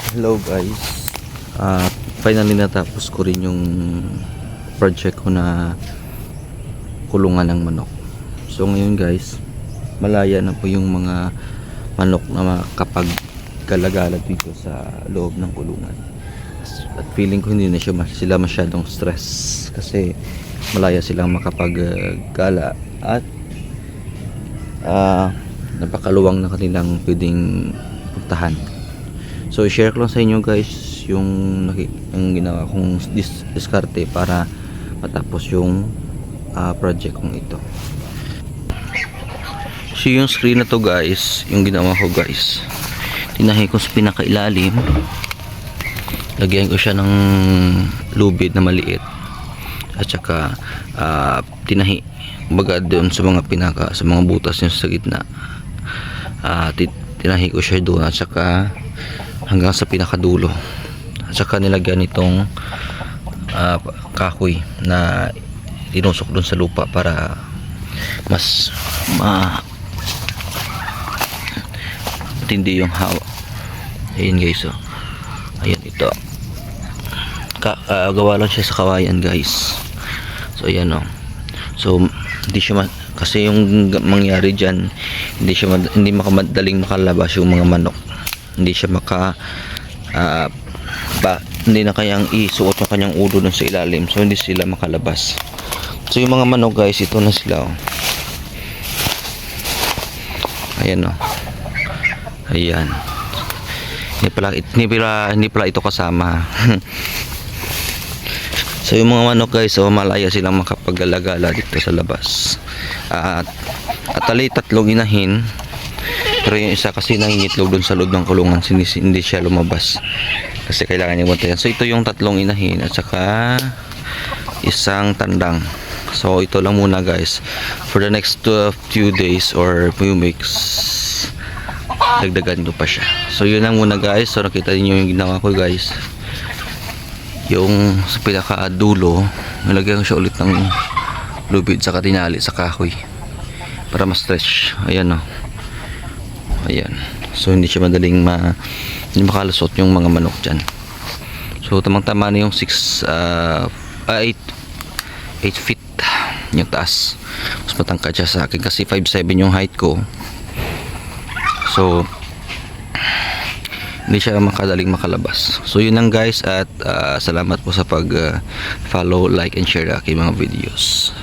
Hello guys, finally natapos ko rin yung project ko na kulungan ng manok. So ngayon guys, malaya na po yung mga manok na makapaggalagala dito sa loob ng kulungan. At feeling ko hindi na sila masyadong stress kasi malaya silang makapaggala at napakaluwang na kanilang pwedeng puntahan. So i-share ko lang sa inyo guys yung ginawa kong diskarte para matapos yung project kong ito. So yung screen na to guys, yung ginawa ko guys, tinahi ko sa pinakailalim, lagyan ko siya ng lubid na maliit at saka tinahi baga doon sa mga sa mga butas niya sa gitna. Tinahi ko siya doon at saka hanggang sa pinakadulo at saka nilagyan itong kahoy na tinusok doon sa lupa para mas matindi yung hawa. Ayan guys, oh. Ayan ito, gawa lang siya sa kawayan guys. So ayan, oh. So hindi siya kasi yung mangyari dyan, hindi madaling makalabas yung mga manok. Hindi siya hindi na kayang isuot yung kanyang ulo dun sa ilalim, so hindi sila makalabas. So yung mga manok guys, ito na sila, oh. Ayan, oh. Ayan, hindi pala ito kasama. So yung mga manok guys, oh, malaya silang makapaggalagala dito sa labas. At tatlong inahin, pero yung isa kasi nangingitlog dun sa loob ng kulungan, hindi siya lumabas kasi kailangan niya bantayan. So ito yung tatlong inahin at saka isang tandang. So ito lang muna guys for the next few days or few weeks, dagdagan ko pa siya. So yun lang muna guys. So nakita niyo yung ginawa ko guys, yung sa pinakadulo nilagyan ko siya ulit ng lubid sa tinali sa kahoy para ma-stretch. Ayan, oh. Ayan, so hindi siya madaling hindi makalusot yung mga manok dyan. So tamang tama na yung 8 feet yung taas. Mas matangkad siya sa akin kasi 5'7" yung height ko, so hindi siya makadaling makalabas. So yun lang guys, at salamat po sa pag follow, like and share aking mga videos.